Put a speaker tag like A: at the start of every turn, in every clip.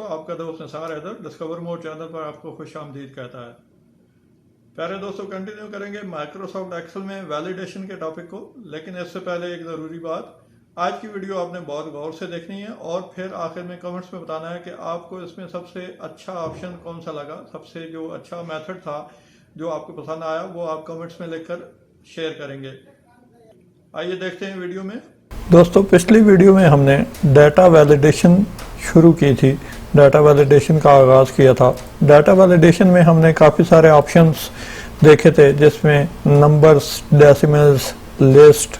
A: आपका दोस्त निसार हैदर डिस्कवर मोर चैनल पर आपको खुश आमदीद कहता है। प्यारे दोस्तों, कंटिन्यू करेंगे माइक्रोसॉफ्ट एक्सेल में वैलिडेशन के टॉपिक को, लेकिन इससे पहले एक ज़रूरी बात, आज की वीडियो आपने बहुत गौर से देखनी है और फिर आखिर में कमेंट्स में बताना है कि आपको इसमें सबसे अच्छा ऑप्शन कौन सा लगा, सबसे जो अच्छा मेथड था जो आपको पसंद आया वो आप कमेंट्स में लिखकर शेयर करेंगे। आइए देखते हैं वीडियो में। दोस्तों, पिछली वीडियो में हमने डाटा वैलिडेशन शुरू की थी, डाटा वैलिडेशन का आगाज़ किया था। डाटा वैलिडेशन में हमने काफ़ी सारे ऑप्शंस देखे थे, जिसमें numbers, decimals, list,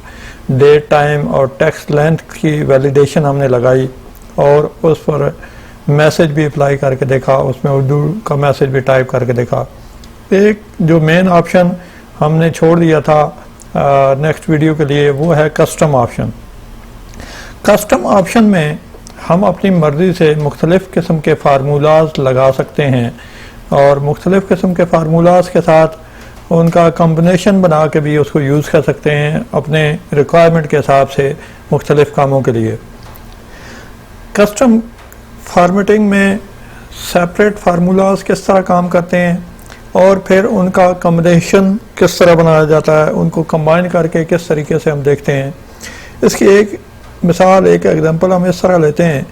A: date, time और टेक्स्ट लेंथ की वैलिडेशन हमने लगाई और उस पर मैसेज भी अप्लाई करके देखा, उसमें उर्दू का मैसेज भी टाइप करके देखा। एक जो मेन ऑप्शन हमने छोड़ दिया था नेक्स्ट वीडियो के लिए, वो है कस्टम ऑप्शन। कस्टम ऑप्शन में हम अपनी मर्ज़ी से मुख्तलिफ़ किस्म के फार्मूलाज लगा सकते हैं और मुख्तलिफ़ किस्म के फार्मूलाज के साथ उनका कम्बिनेशन बना के भी उसको यूज़ कर सकते हैं अपने रिक्वायरमेंट के हिसाब से मुख्तलिफ़ कामों के लिए। कस्टम फार्मेटिंग में सेपरेट फार्मूलाज किस तरह काम करते हैं और फिर उनका कम्बिनेशन किस तरह बनाया जाता है, उनको कंबाइन करके किस तरीके से हम देखते हैं। इसकी एक मिसाल, एक एग्जांपल हम इस तरह लेते हैं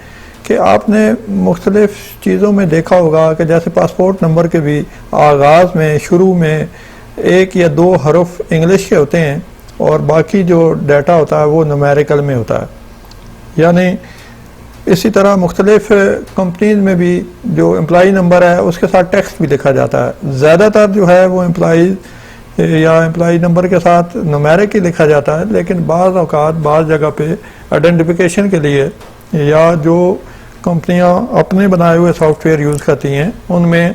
A: कि आपने मुख्तलिफ़ चीज़ों में देखा होगा कि जैसे पासपोर्ट नंबर के भी आगाज़ में, शुरू में एक या दो हरफ इंग्लिश के होते हैं और बाकी जो डाटा होता है वो न्यूमेरिकल में होता है। यानी इसी तरह मुख्तलिफ़ कंपनीज में भी जो एम्प्लॉई नंबर है उसके साथ टेक्स्ट भी लिखा जाता है। ज़्यादातर जो है वो एम्प्लॉई नंबर के साथ न्यूमेरिक ही लिखा जाता है, लेकिन बाज़ औक़ात बाज़ जगह पे आइडेंटिफिकेशन के लिए या जो कंपनियां अपने बनाए हुए सॉफ्टवेयर यूज़ करती हैं उनमें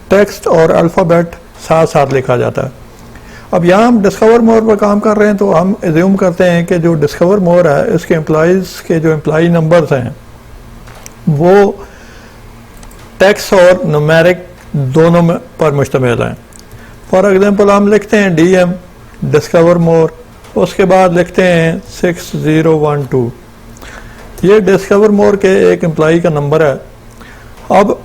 A: टेक्स्ट और अल्फ़ाबेट साथ साथ लिखा जाता है। अब यहाँ हम डिस्कवर मोर पर काम कर रहे हैं तो हम एज्यूम करते हैं कि जो डिस्कवर मोर है इसके एम्प्लॉइज़ के जो एम्प्लॉई नंबर्स हैं वो टेक्स्ट और न्यूमेरिक दोनों में पर मुश्तमिल हैं। फॉर एग्जांपल हम लिखते हैं DM डिस्कवर मोर, उसके बाद लिखते हैं 6012। ये डिस्कवर मोर के एक एम्प्लॉई का नंबर है। अब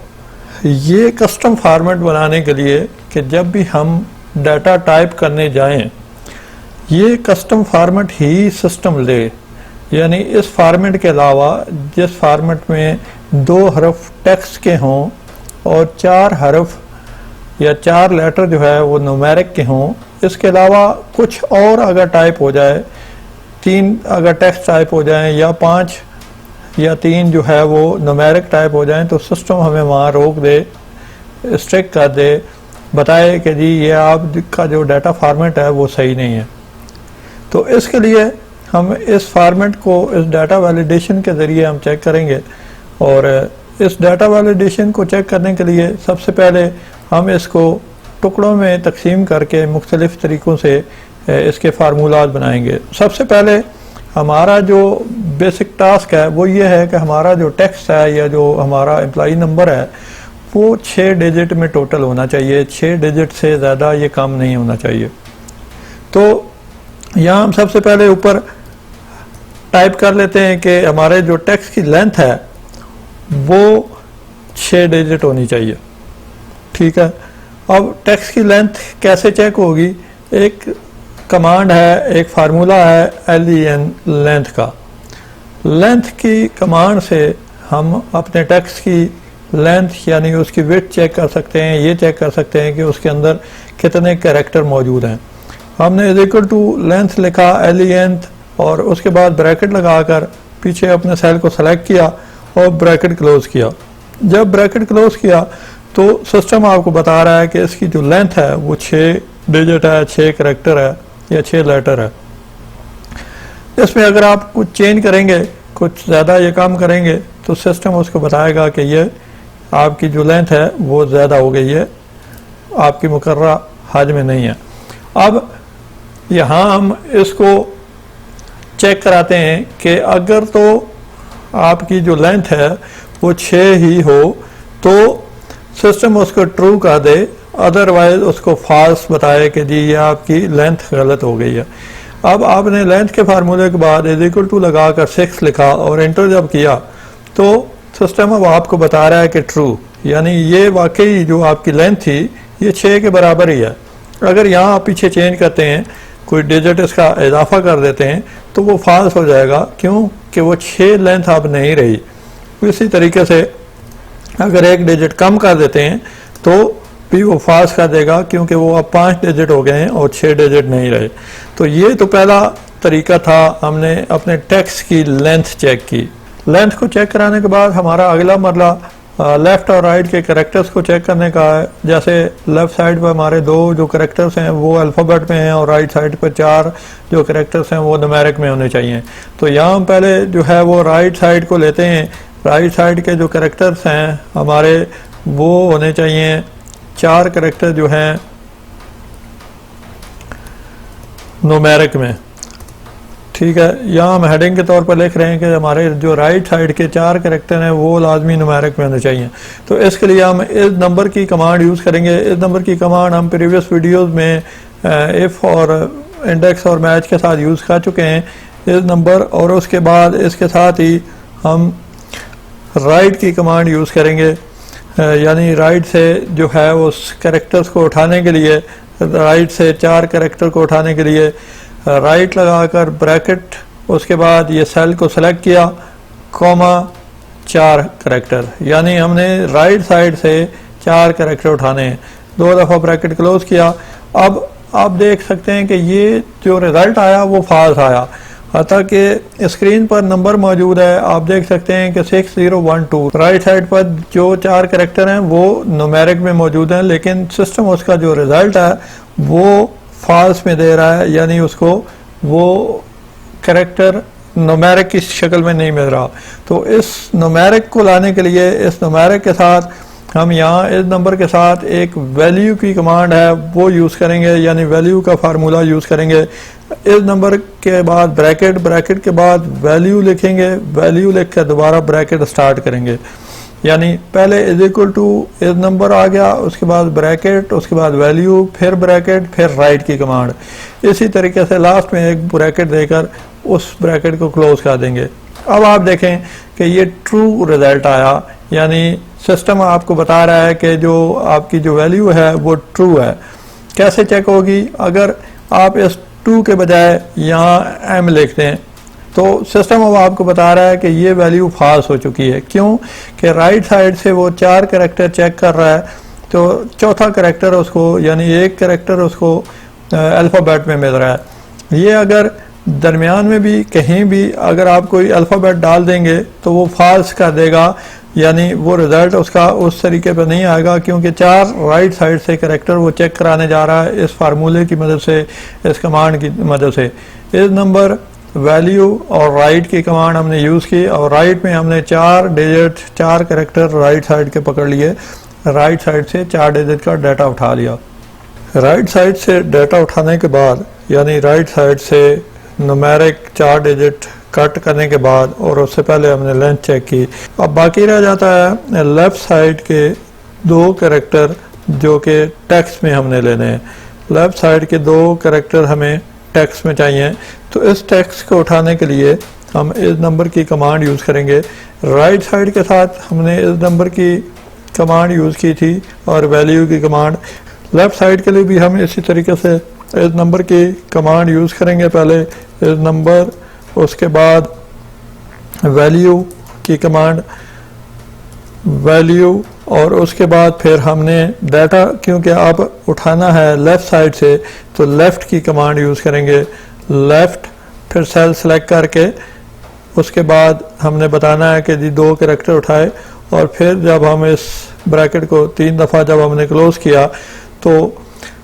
A: ये कस्टम फॉर्मेट बनाने के लिए कि जब भी हम डाटा टाइप करने जाएं ये कस्टम फॉर्मेट ही सिस्टम ले, यानी इस फॉर्मेट के अलावा जिस फॉर्मेट में 2 हरफ टेक्स्ट के हों और 4 हरफ या 4 लेटर जो है वो न्यूमेरिक के हों, इसके अलावा कुछ और अगर टाइप हो जाए, 3 अगर टेक्स्ट टाइप हो जाएं या 5 या 3 जो है वो न्यूमेरिक टाइप हो जाएं, तो सिस्टम हमें वहाँ रोक दे, स्ट्रिक कर दे, बताए कि जी ये आपका जो डाटा फॉर्मेट है वो सही नहीं है। तो इसके लिए हम इस फॉर्मेट को इस डाटा वैलिडेशन के ज़रिए हम चेक करेंगे और इस डाटा वैलिडेशन को चेक करने के लिए सबसे पहले हम इसको टुकड़ों में तकसीम करके मुख्तलिफ़ तरीक़ों से इसके फार्मूलाज बनाएंगे। सबसे पहले हमारा जो बेसिक टास्क है वो ये है कि हमारा जो टेक्स्ट है या जो हमारा एम्प्लॉई नंबर है वो 6 डिजिट में टोटल होना चाहिए। 6 डिजिट से ज़्यादा ये काम नहीं होना चाहिए। तो यहाँ हम सबसे पहले ऊपर टाइप कर लेते हैं कि हमारे जो टेक्स्ट की लेंथ है वो 6 डिजिट होनी चाहिए। ठीक है, अब टेक्स्ट की लेंथ कैसे चेक होगी? एक कमांड है, एक फार्मूला है LEN लेंथ का। लेंथ की कमांड से हम अपने टेक्स्ट की लेंथ यानी उसकी विड्थ चेक कर सकते हैं, ये चेक कर सकते हैं कि उसके अंदर कितने कैरेक्टर मौजूद हैं। हमने = लेंथ लिखा LEN और उसके बाद ब्रैकेट लगाकर पीछे अपने सेल को सेलेक्ट किया और ब्रैकेट क्लोज किया। जब ब्रैकेट क्लोज किया तो सिस्टम आपको बता रहा है कि इसकी जो लेंथ है वो 6 डिजिट है, 6 कैरेक्टर है या 6 लेटर है। इसमें अगर आप कुछ चेंज करेंगे, कुछ ज़्यादा ये काम करेंगे तो सिस्टम उसको बताएगा कि ये आपकी जो लेंथ है वो ज़्यादा हो गई है, आपकी मुकर्ररा हज में नहीं है। अब यहाँ हम इसको चेक कराते हैं कि अगर तो आपकी जो लेंथ है वो 6 ही हो तो सिस्टम उसको ट्रू कर दे, अदरवाइज उसको फॉल्स बताए कि जी ये आपकी लेंथ गलत हो गई है। अब आपने लेंथ के फार्मूले के बाद = लगाकर 6 लिखा और एंटर जब किया तो सिस्टम अब आपको बता रहा है कि ट्रू, यानी ये वाकई जो आपकी लेंथ थी ये 6 के बराबर ही है। अगर यहाँ आप पीछे चेंज करते हैं, कोई डिजिट इसका इजाफा कर देते हैं तो वो फॉल्स हो जाएगा, क्यों कि वो 6 लेंथ अब नहीं रही। इसी तरीके से अगर एक डिजिट कम कर देते हैं तो भी वो फॉल्स कर देगा, क्योंकि वो अब 5 डिजिट हो गए हैं और 6 डिजिट नहीं रहे। तो ये तो पहला तरीका था, हमने अपने टेक्स्ट की लेंथ चेक की। लेंथ को चेक कराने के बाद हमारा अगला मरला लेफ्ट और राइट के कैरेक्टर्स को चेक करने का है। जैसे लेफ्ट साइड पर हमारे 2 जो कैरेक्टर्स हैं वो अल्फ़ाबेट में हैं और राइट साइड पर 4 जो कैरेक्टर्स हैं वो न्यूमेरिक में होने चाहिए। तो यहाँ हम पहले जो है वो राइट साइड को लेते हैं। राइट साइड के जो कैरेक्टर्स हैं हमारे वो होने चाहिए 4 कैरेक्टर जो हैं न्यूमेरिक में। ठीक है, यहाँ हम हेडिंग के तौर पर लिख रहे हैं कि हमारे जो राइट साइड के 4 कैरेक्टर हैं वो लाजमी न्यूमेरिक में होने चाहिए। तो इसके लिए हम इस नंबर की कमांड यूज़ करेंगे। इस नंबर की कमांड हम प्रीवियस वीडियोस में इफ़ और इंडेक्स और मैच के साथ यूज़ कर चुके हैं इस नंबर, और उसके बाद इसके साथ ही हम राइट की कमांड यूज़ करेंगे, यानी राइट से जो है उस कैरेक्टर्स को उठाने के लिए, राइट से 4 कैरेक्टर को उठाने के लिए राइट लगाकर ब्रैकेट, उसके बाद ये सेल को सेलेक्ट किया, कॉमा 4 कैरेक्टर, यानी हमने राइट साइड से 4 कैरेक्टर उठाने हैं। 2 दफ़ा ब्रैकेट क्लोज किया। अब आप देख सकते हैं कि ये जो रिज़ल्ट आया वो फॉल्स आया, अतः कि स्क्रीन पर नंबर मौजूद है। आप देख सकते हैं कि 6012 राइट साइड पर जो 4 कैरेक्टर हैं वो न्यूमेरिक में मौजूद हैं, लेकिन सिस्टम उसका जो रिज़ल्ट है वो फॉल्स में दे रहा है, यानी उसको वो कैरेक्टर न्यूमेरिक की शक्ल में नहीं मिल रहा। तो इस न्यूमेरिक को लाने के लिए इस न्यूमेरिक के साथ हम यहाँ इस नंबर के साथ एक वैल्यू की कमांड है वो यूज़ करेंगे, यानी वैल्यू का फार्मूला यूज़ करेंगे। इस नंबर के बाद ब्रैकेट, ब्रैकेट के बाद वैल्यू लिखेंगे, वैल्यू लिख कर दोबारा ब्रैकेट स्टार्ट करेंगे, यानी पहले इज इक्वल टू इस नंबर आ गया, उसके बाद ब्रैकेट, उसके बाद वैल्यू, फिर ब्रैकेट, फिर राइट की कमांड। इसी तरीके से लास्ट में एक ब्रैकेट देकर उस ब्रैकेट को क्लोज कर देंगे। अब आप देखें कि ये ट्रू रिजल्ट आया, यानी सिस्टम आपको बता रहा है कि जो आपकी जो वैल्यू है वो ट्रू है। कैसे चेक होगी? अगर आप इस ट्रू के बजाय यहाँ एम लिखते हैं तो सिस्टम अब आपको बता रहा है कि ये वैल्यू फॉल्स हो चुकी है। क्यों कि राइट साइड से वो 4 कैरेक्टर चेक कर रहा है, तो चौथा कैरेक्टर उसको, यानी एक कैरेक्टर उसको अल्फ़ाबेट में मिल रहा है। ये अगर दरमियान में भी कहीं भी अगर आप कोई अल्फ़ाबेट डाल देंगे तो वो फॉल्स कर देगा, यानी वो रिज़ल्ट उसका उस तरीके पर नहीं आएगा, क्योंकि 4 राइट साइड से कैरेक्टर वो चेक कराने जा रहा है इस फार्मूले की मदद से, इस कमांड की मदद से। इस नंबर, वैल्यू और राइट की कमांड हमने यूज़ की, और राइट में हमने 4 डिजिट 4 कैरेक्टर राइट साइड के पकड़ लिए, राइट साइड से 4 डिजिट का डाटा उठा लिया। राइट साइड से डाटा उठाने के बाद, यानी राइट साइड से न्यूमेरिक 4 डिजिट कट करने के बाद, और उससे पहले हमने लेंथ चेक की। अब बाकी रह जाता है लेफ्ट साइड के 2 कैरेक्टर जो कि टेक्स्ट में हमने लेने हैं। लेफ्ट साइड के 2 कैरेक्टर हमें टेक्स्ट में चाहिए, तो इस टेक्स्ट को उठाने के लिए हम इस नंबर की कमांड यूज़ करेंगे। राइट साइड के साथ हमने इस नंबर की कमांड यूज़ की थी और वैल्यू की कमांड। लेफ्ट साइड के लिए भी हम इसी तरीके से इस नंबर की कमांड यूज़ करेंगे। पहले इस नंबर, उसके बाद वैल्यू की कमांड, वैल्यू, और उसके बाद फिर हमने डाटा, क्योंकि आप उठाना है लेफ़्ट साइड से तो लेफ़्ट की कमांड यूज़ करेंगे। लेफ़्ट, फिर सेल सेलेक्ट करके उसके बाद हमने बताना है कि जी 2 कैरेक्टर उठाए, और फिर जब हम इस ब्रैकेट को 3 दफ़ा जब हमने क्लोज किया तो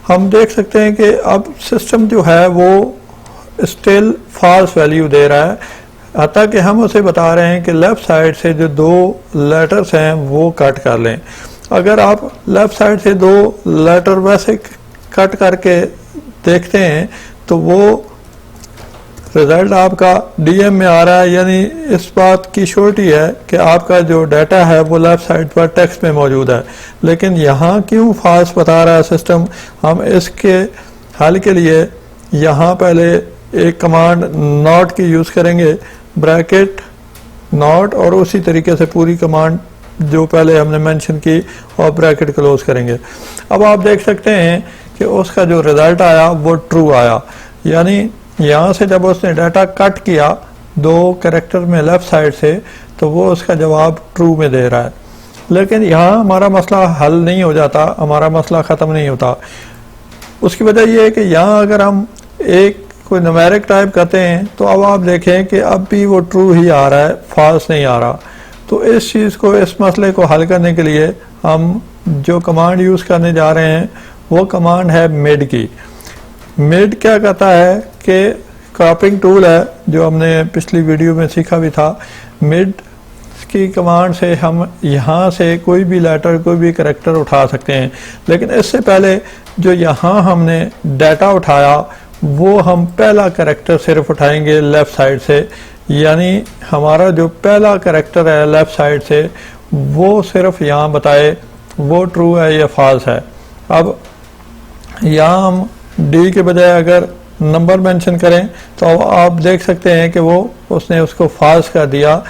A: हम देख सकते हैं कि अब सिस्टम जो है वो स्टिल फॉल्स वैल्यू दे रहा है, अतः कि हम उसे बता रहे हैं कि लेफ़्ट साइड से जो 2 लेटर्स हैं वो कट कर लें। अगर आप लेफ़्ट साइड से 2 लेटर वैसे कट करके देखते हैं तो वो रिज़ल्ट आपका डीएम में आ रहा है, यानी इस बात की श्योरिटी है कि आपका जो डाटा है वो लेफ़्ट साइड पर टेक्स्ट में मौजूद है। लेकिन यहाँ क्यों फॉल्स बता रहा है सिस्टम? हम इसके हल के लिए यहाँ पहले एक कमांड नॉट की यूज़ करेंगे, ब्रैकेट, नॉट और उसी तरीके से पूरी कमांड जो पहले हमने मेंशन की और ब्रैकेट क्लोज करेंगे। अब आप देख सकते हैं कि उसका जो रिजल्ट आया वो ट्रू आया, यानी यहाँ से जब उसने डाटा कट किया 2 कैरेक्टर में लेफ्ट साइड से तो वो उसका जवाब ट्रू में दे रहा है। लेकिन यहाँ हमारा मसला हल नहीं हो जाता, हमारा मसला ख़त्म नहीं होता। उसकी वजह ये है कि यहाँ अगर हम एक कोई न्यूमेरिक टाइप करते हैं तो अब आप देखें कि अब भी वो ट्रू ही आ रहा है, फॉल्स नहीं आ रहा। तो इस चीज़ को, इस मसले को हल करने के लिए हम जो कमांड यूज़ करने जा रहे हैं वो कमांड है मिड की। मिड क्या करता है कि क्रॉपिंग टूल है जो हमने पिछली वीडियो में सीखा भी था। मिड की कमांड से हम यहाँ से कोई भी लेटर, कोई भी करैक्टर उठा सकते हैं। लेकिन इससे पहले जो यहाँ हमने डाटा उठाया वो हम पहला करैक्टर सिर्फ उठाएंगे लेफ़्ट साइड से, यानी हमारा जो पहला करैक्टर है लेफ़्ट साइड से वो सिर्फ यहाँ बताए वो ट्रू है या फॉल्स है। अब यहाँ हम डी के बजाय अगर नंबर मेंशन करें तो आप देख सकते हैं कि वो उसने उसको फॉल्स कर दिया,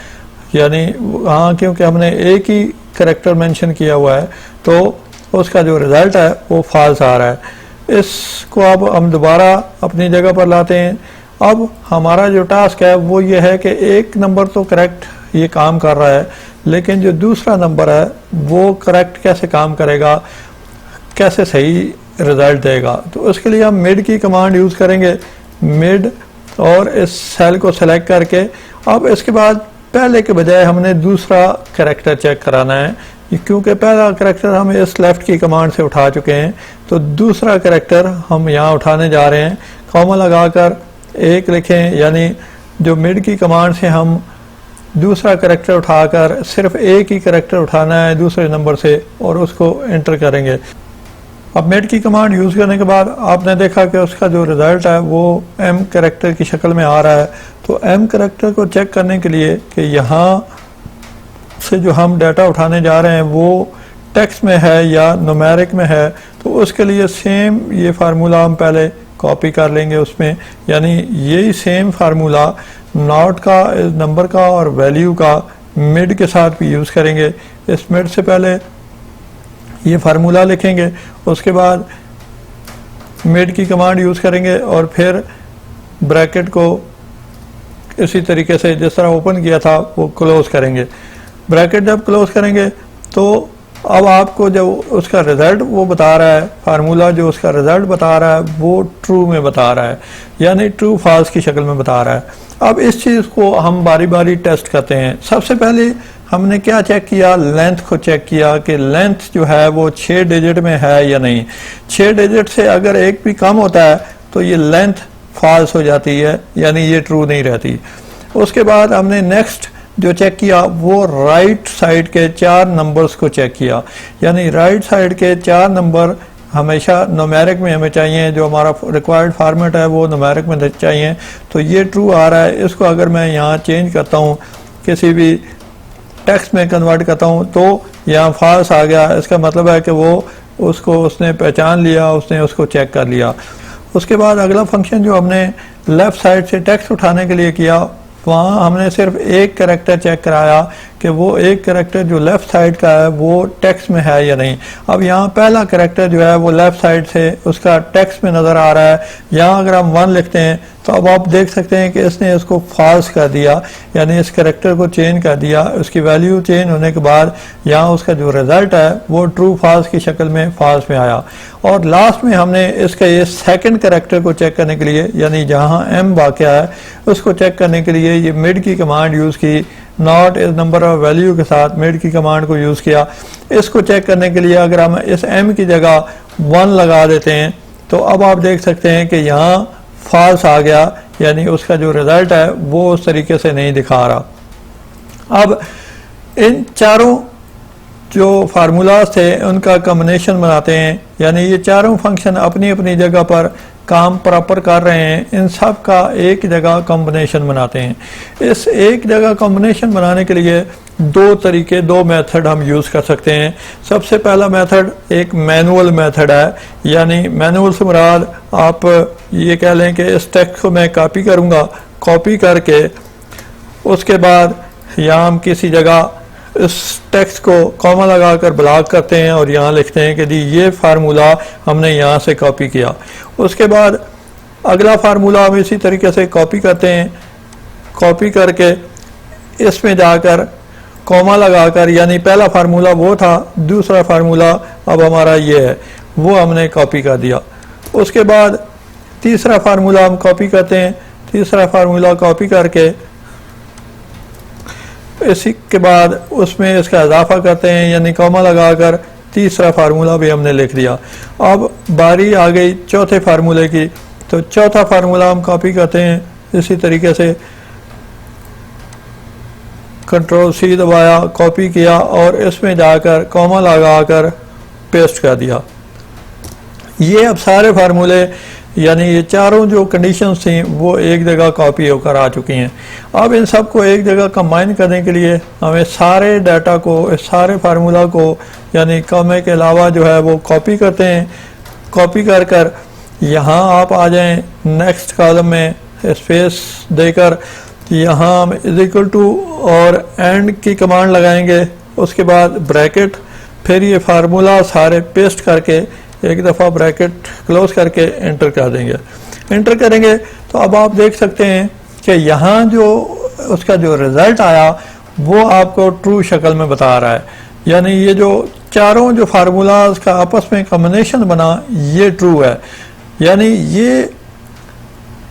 A: यानी हाँ क्योंकि हमने एक ही करैक्टर मेंशन किया हुआ है तो उसका जो रिज़ल्ट है वो फॉल्स आ रहा है। इसको अब हम दोबारा अपनी जगह पर लाते हैं। अब हमारा जो टास्क है वो ये है कि एक नंबर तो करेक्ट ये काम कर रहा है, लेकिन जो दूसरा नंबर है वो करेक्ट कैसे काम करेगा, कैसे सही रिजल्ट देगा। तो उसके लिए हम मिड की कमांड यूज़ करेंगे, मिड, और इस सेल को सेलेक्ट करके अब इसके बाद पहले के बजाय हमने दूसरा करेक्टर चेक कराना है, क्योंकि पहला करेक्टर हम इस लेफ़्ट की कमांड से उठा चुके हैं। तो दूसरा करेक्टर हम यहाँ उठाने जा रहे हैं। कॉमा लगाकर 1 लिखें, यानी जो मिड की कमांड से हम दूसरा करेक्टर उठाकर सिर्फ एक ही करेक्टर उठाना है दूसरे नंबर से और उसको एंटर करेंगे। अब मिड की कमांड यूज़ करने के बाद आपने देखा कि उसका जो रिज़ल्ट है वो एम करेक्टर की शक्ल में आ रहा है। तो एम करेक्टर को चेक करने के लिए कि यहाँ से जो हम डाटा उठाने जा रहे हैं वो टेक्स्ट में है या न्यूमेरिक में है, तो उसके लिए सेम ये फार्मूला हम पहले कॉपी कर लेंगे उसमें, यानी यही सेम फार्मूला नॉट का, नंबर का और वैल्यू का मिड के साथ भी यूज़ करेंगे। इस मिड से पहले ये फार्मूला लिखेंगे, उसके बाद मिड की कमांड यूज़ करेंगे और फिर ब्रैकेट को इसी तरीके से जिस तरह ओपन किया था वो क्लोज करेंगे। ब्रैकेट जब क्लोज करेंगे तो अब आपको जब उसका रिज़ल्ट वो बता रहा है, फार्मूला जो उसका रिज़ल्ट बता रहा है वो ट्रू में बता रहा है, यानी ट्रू फॉल्स की शक्ल में बता रहा है। अब इस चीज़ को हम बारी बारी टेस्ट करते हैं। सबसे पहले हमने क्या चेक किया, लेंथ को चेक किया कि लेंथ जो है वो 6 डिजिट में है या नहीं। 6 डिजिट से अगर एक भी कम होता है तो ये लेंथ फॉल्स हो जाती है, यानी ये ट्रू नहीं रहती। उसके बाद हमने नेक्स्ट जो चेक किया वो राइट साइड के 4 नंबर्स को चेक किया, यानी राइट साइड के 4 नंबर हमेशा न्यूमेरिक में हमें चाहिए, जो हमारा रिक्वायर्ड फॉर्मेट है वो न्यूमेरिक में चाहिए। तो ये ट्रू आ रहा है। इसको अगर मैं यहाँ चेंज करता हूँ, किसी भी टेक्स्ट में कन्वर्ट करता हूँ तो यहाँ फॉल्स आ गया। इसका मतलब है कि वो उसको उसने पहचान लिया, उसने उसको चेक कर लिया। उसके बाद अगला फंक्शन जो हमने लेफ़्ट साइड से टेक्स्ट उठाने के लिए किया, वहाँ हमने सिर्फ एक कैरेक्टर चेक कराया कि वो एक कैरेक्टर जो लेफ़्ट साइड का है वो टेक्स्ट में है या नहीं। अब यहाँ पहला कैरेक्टर जो है वो लेफ़्ट साइड से उसका टेक्स्ट में नज़र आ रहा है। यहाँ अगर हम 1 लिखते हैं तो अब आप देख सकते हैं कि इसने इसको फॉल्स कर दिया, यानी इस कैरेक्टर को चेंज कर दिया। उसकी वैल्यू चेंज होने के बाद यहाँ उसका जो रिज़ल्ट है वो ट्रू फॉल्स की शक्ल में फॉल्स में आया। और लास्ट में हमने इसका ये सेकंड कैरेक्टर को चेक करने के लिए, यानी जहाँ एम वाक़या है उसको चेक करने के लिए ये मिड की कमांड यूज़ की, नॉट इस नंबर ऑफ वैल्यू के साथ मिड की कमांड को यूज़ किया। इसको चेक करने के लिए अगर हम इस एम की जगह 1 लगा देते हैं तो अब आप देख सकते हैं कि यहाँ फॉल्स आ गया, यानी उसका जो रिज़ल्ट है वो उस तरीके से नहीं दिखा रहा। अब इन चारों जो फार्मूलाज थे उनका कॉम्बिनेशन बनाते हैं, यानी ये चारों फंक्शन अपनी अपनी जगह पर काम प्रॉपर कर रहे हैं, इन सब का एक जगह कॉम्बिनेशन बनाते हैं। इस एक जगह कॉम्बिनेशन बनाने के लिए 2 तरीके, 2 मेथड हम यूज़ कर सकते हैं। सबसे पहला मेथड एक मैनुअल मेथड है, यानी मैनुअल से मुराद आप ये कह लें कि इस टेक्स्ट को मैं कॉपी करूँगा, कॉपी करके उसके बाद यहाँ हम किसी जगह इस टेक्स्ट को कॉमा लगाकर ब्लॉक करते हैं और यहाँ लिखते हैं कि जी ये फार्मूला हमने यहाँ से कॉपी किया। उसके बाद अगला फार्मूला हम इसी तरीके से कॉपी करते हैं, कॉपी करके इसमें जाकर कॉमा लगाकर, यानी पहला फार्मूला वो था, दूसरा फार्मूला अब हमारा ये है, वो हमने कॉपी कर दिया। उसके बाद तीसरा फार्मूला हम कॉपी करते हैं, तीसरा फार्मूला कॉपी करके इसी के बाद उसमें इसका इजाफा करते हैं, यानी कॉमा लगाकर तीसरा फार्मूला भी हमने लिख दिया। अब बारी आ गई चौथे फार्मूले की, तो चौथा फार्मूला हम कॉपी करते हैं इसी तरीके से, कंट्रोल सी दबाया, कॉपी किया और इसमें जाकर कॉमा लगाकर पेस्ट कर दिया। ये अब सारे फार्मूले यानी ये चारों जो कंडीशंस थी वो एक जगह कॉपी होकर आ चुकी हैं। अब इन सब को एक जगह कंबाइन करने के लिए हमें सारे डाटा को, इस सारे फार्मूला को यानी कॉमे के अलावा जो है वो कॉपी करते हैं। कॉपी कर कर यहाँ आप आ जाएं नेक्स्ट कॉलम में स्पेस देकर, यहाँ हम इज इक्वल टू और एंड की कमांड लगाएंगे, उसके बाद ब्रैकेट, फिर ये फार्मूला सारे पेस्ट करके एक दफ़ा ब्रैकेट क्लोज करके एंटर कर देंगे। एंटर करेंगे तो अब आप देख सकते हैं कि यहाँ जो उसका जो रिज़ल्ट आया वो आपको ट्रू शक्ल में बता रहा है, यानी ये जो चारों जो फार्मूलाज का आपस में कॉम्बिनेशन बना ये ट्रू है। यानी ये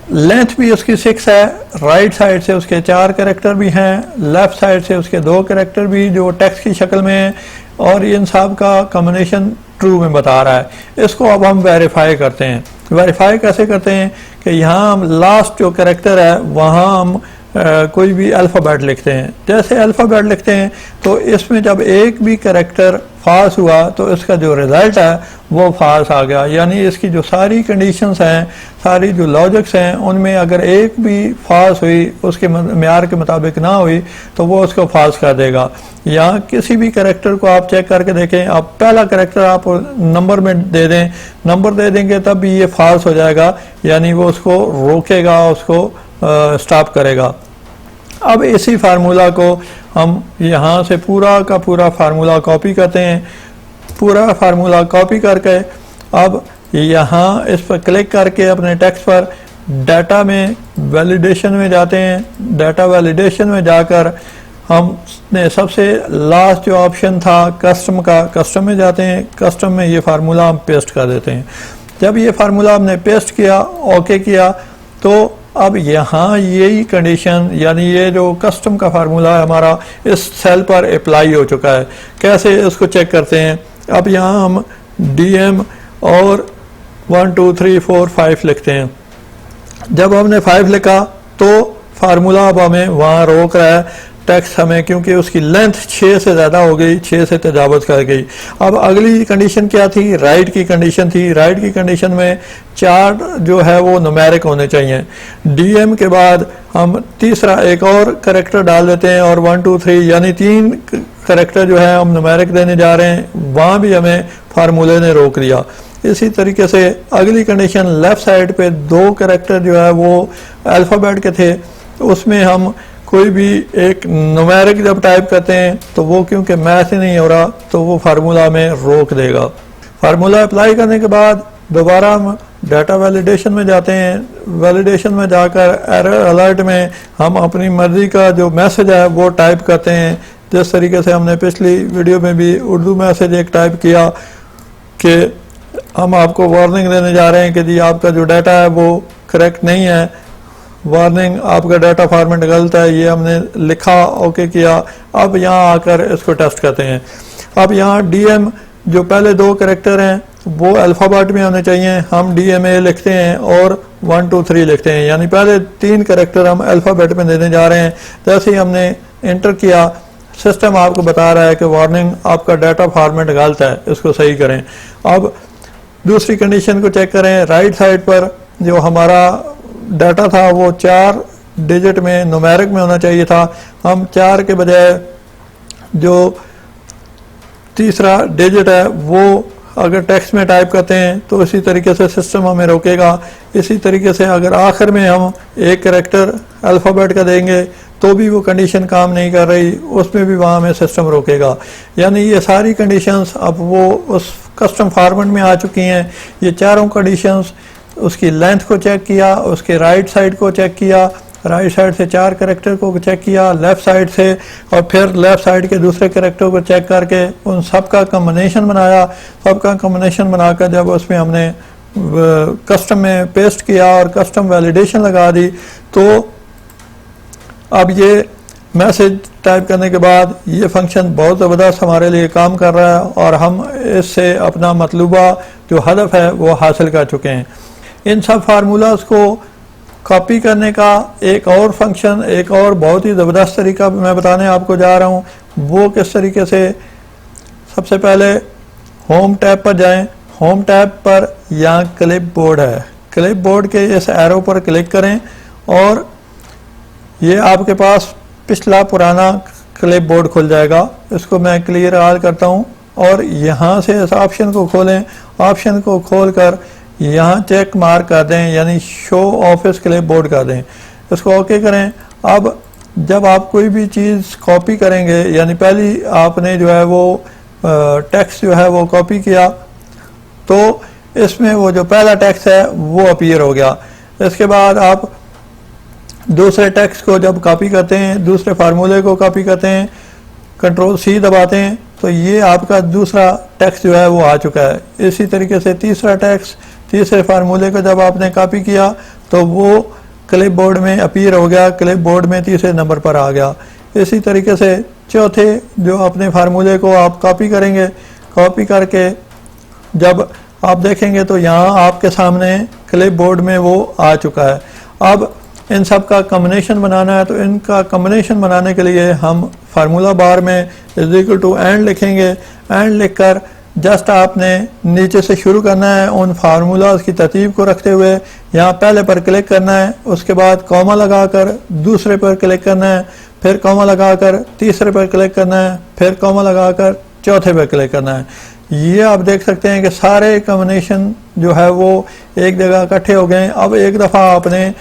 A: लेंथ भी उसकी 6 है, राइट साइड से उसके 4 कैरेक्टर भी हैं, लेफ्ट साइड से उसके 2 कैरेक्टर भी जो टेक्स्ट की शक्ल में हैं, और इन सब का कॉम्बिनेशन ट्रू में बता रहा है। इसको अब हम वेरीफाई करते हैं। वेरीफाई कैसे करते हैं कि यहाँ हम लास्ट जो कैरेक्टर है वहाँ हम कोई भी अल्फ़ाबेट लिखते हैं। जैसे अल्फ़ाबेट लिखते हैं तो इसमें जब एक भी कैरेक्टर फॉल्स हुआ तो इसका जो रिज़ल्ट है वो फॉल्स आ गया, यानी इसकी जो सारी कंडीशंस हैं, सारी जो लॉजिक्स हैं, उनमें अगर एक भी फॉल्स हुई, उसके मेयार के मुताबिक ना हुई, तो वो उसको फॉल्स कर देगा। या किसी भी कैरेक्टर को आप चेक करके देखें, आप पहला कैरेक्टर आप नंबर में दे दें, नंबर दे देंगे तब भी ये फॉल्स हो जाएगा, यानी वो उसको रोकेगा, उसको स्टॉप करेगा। अब इसी फार्मूला को हम यहाँ से पूरा का पूरा फार्मूला कॉपी करते हैं। पूरा फार्मूला कॉपी करके अब यहाँ इस पर क्लिक करके अपने टेक्स्ट पर डाटा में वैलिडेशन में जाते हैं। डाटा वैलिडेशन में जाकर हमने सबसे लास्ट जो ऑप्शन था कस्टम का, कस्टम में जाते हैं। कस्टम में ये फार्मूला हम पेस्ट कर देते हैं। जब ये फार्मूला हमने पेस्ट किया, ओके किया, तो अब यहाँ यही कंडीशन यानी ये जो कस्टम का फार्मूला है हमारा इस सेल पर अप्लाई हो चुका है। कैसे इसको चेक करते हैं, अब यहाँ हम DM और 1 2 3 4 5 लिखते हैं। जब हमने 5 लिखा तो फार्मूला अब हमें वहाँ रोक रहा है टेक्स्ट हमें, क्योंकि उसकी लेंथ 6 से ज़्यादा हो गई, 6 से तजावज़ कर गई। अब अगली कंडीशन क्या थी, राइट की कंडीशन थी। राइट की कंडीशन में 4 जो है वो न्यूमेरिक होने चाहिए। DM के बाद हम तीसरा एक और करेक्टर डाल देते हैं और 1 2 3 यानी 3 करेक्टर जो है हम न्यूमेरिक देने जा रहे हैं। वहाँ भी हमें फार्मूले ने रोक दिया। इसी तरीके से अगली कंडीशन लेफ़्ट साइड पे 2 करेक्टर जो है वो अल्फ़ाबेट के थे, उसमें हम कोई भी एक न्यूमेरिक जब टाइप करते हैं तो वो क्योंकि मैथ ही नहीं हो रहा तो वो फार्मूला में रोक देगा। फार्मूला अप्लाई करने के बाद दोबारा हम डाटा वैलिडेशन में जाते हैं। वैलिडेशन में जाकर एरर अलर्ट में हम अपनी मर्जी का जो मैसेज है वो टाइप करते हैं। जिस तरीके से हमने पिछली वीडियो में भी उर्दू मैसेज एक टाइप किया कि हम आपको वार्निंग देने जा रहे हैं कि जी आपका जो डाटा है वो करेक्ट नहीं है, वार्निंग आपका डाटा फॉर्मेट गलत है, ये हमने लिखा, ओके किया। अब यहाँ आकर इसको टेस्ट करते हैं। अब यहाँ DM जो पहले 2 करेक्टर हैं वो अल्फ़ाबेट में होने चाहिए, हम DMA लिखते हैं और 1 2 3 लिखते हैं, यानी पहले 3 करेक्टर हम अल्फ़ाबेट में देने जा रहे हैं। जैसे ही हमने इंटर किया सिस्टम आपको बता रहा है कि वार्निंग आपका डाटा फॉर्मेट गलत है, इसको सही करें। अब दूसरी कंडीशन को चेक करें। राइट साइड पर जो हमारा डाटा था वो 4 डिजिट में न्यूमेरिक में होना चाहिए था, हम 4 के बजाय जो तीसरा डिजिट है वो अगर टेक्स्ट में टाइप करते हैं तो इसी तरीके से सिस्टम हमें रोकेगा। इसी तरीके से अगर आखिर में हम एक कैरेक्टर अल्फ़ाबेट का देंगे तो भी वो कंडीशन काम नहीं कर रही, उसमें भी वहाँ हमें सिस्टम रोकेगा। यानी ये सारी कंडीशंस अब वो उस कस्टम फॉर्मेट में आ चुकी हैं। ये चारों कंडीशंस, उसकी लेंथ को चेक किया, उसके राइट साइड को चेक किया, राइट साइड से 4 कैरेक्टर को चेक किया, लेफ्ट साइड से, और फिर लेफ्ट साइड के दूसरे कैरेक्टर को चेक करके उन सब का कम्बिनेशन बनाया। सबका कम्बिनेशन बनाकर जब उसमें हमने कस्टम में पेस्ट किया और कस्टम वैलिडेशन लगा दी, तो अब ये मैसेज टाइप करने के बाद ये फंक्शन बहुत ज़बरदस्त हमारे लिए काम कर रहा है और हम इससे अपना मतलूबा जो हदफ है वो हासिल कर चुके हैं। इन सब फार्मूलाज को कॉपी करने का एक और फंक्शन, एक और बहुत ही ज़बरदस्त तरीका मैं बताने आपको जा रहा हूँ। वो किस तरीके से, सबसे पहले होम टैब पर जाएं। होम टैब पर यहाँ क्लिप बोर्ड है, क्लिप बोर्ड के इस एरो पर क्लिक करें और ये आपके पास पिछला पुराना क्लिप बोर्ड खुल जाएगा। इसको मैं क्लियर ऑल करता हूँ और यहाँ से इस ऑप्शन को खोलें। ऑप्शन को खोलकर यहाँ चेक मार्क कर दें, यानी शो ऑफिस क्लिप बोर्ड कर दें। इसको ओके करें। अब जब आप कोई भी चीज़ कॉपी करेंगे, यानी पहली आपने जो है वो टेक्स्ट जो है वो कॉपी किया, तो इसमें वो जो पहला टेक्स्ट है वो अपीयर हो गया। इसके बाद आप दूसरे टेक्स्ट को जब कॉपी करते हैं, दूसरे फार्मूले को कॉपी करते हैं, कंट्रोल सी दबाते हैं, तो ये आपका दूसरा टेक्स्ट जो है वो आ चुका है। इसी तरीके से तीसरा टेक्स्ट, तीसरे फार्मूले को जब आपने कॉपी किया तो वो क्लिप बोर्ड में अपीयर हो गया, क्लिप बोर्ड में तीसरे नंबर पर आ गया। इसी तरीके से चौथे जो अपने फार्मूले को आप कॉपी करेंगे, कॉपी करके जब आप देखेंगे तो यहाँ आपके सामने क्लिप बोर्ड में वो आ चुका है। अब इन सब का कम्बिनेशन बनाना है, तो इनका कम्बिनेशन बनाने के लिए हम फार्मूला बार में इज इक्वल टू एंड लिखेंगे। एंड लिखकर जस्ट आपने नीचे से शुरू करना है, उन फार्मूलाज की तरतीब को रखते हुए यहाँ पहले पर क्लिक करना है, उसके बाद कॉमा लगाकर दूसरे पर क्लिक करना है, फिर कॉमा लगाकर तीसरे पर क्लिक करना है, फिर कॉमा लगाकर चौथे पर क्लिक करना है। ये आप देख सकते हैं कि सारे कम्बिनेशन जो है वो एक जगह इकट्ठे हो गए। अब एक दफ़ा आपने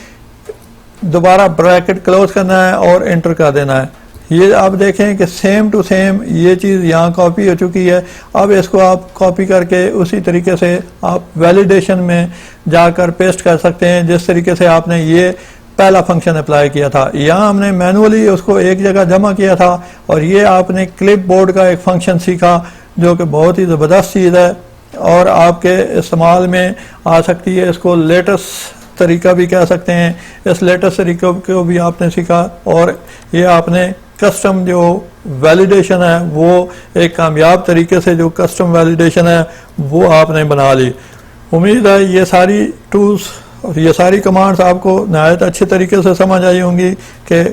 A: दोबारा ब्रैकेट क्लोज करना है और एंटर कर देना है। ये आप देखें कि सेम टू सेम ये चीज़ यहाँ कॉपी हो चुकी है। अब इसको आप कॉपी करके उसी तरीके से आप वैलिडेशन में जाकर पेस्ट कर सकते हैं, जिस तरीके से आपने ये पहला फंक्शन अप्लाई किया था। यहाँ हमने मैनुअली उसको एक जगह जमा किया था और ये आपने क्लिप बोर्ड का एक फंक्शन सीखा जो कि बहुत ही ज़बरदस्त चीज़ है और आपके इस्तेमाल में आ सकती है। इसको लेटेस्ट तरीका भी कह सकते हैं। इस लेटेस्ट तरीके को भी आपने सीखा और ये आपने कस्टम जो वैलिडेशन है वो एक कामयाब तरीके से जो कस्टम वैलिडेशन है वो आपने बना ली। उम्मीद है ये सारी टूल्स, ये सारी कमांड्स आपको नहायत अच्छे तरीके से समझ आई होंगी कि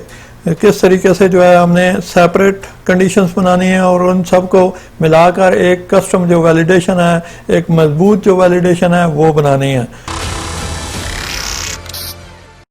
A: किस तरीके से जो है हमने सेपरेट कंडीशंस बनानी है और उन सब को मिलाकर एक कस्टम जो वैलिडेशन है, एक मजबूत जो वैलिडेशन है वो बनानी है।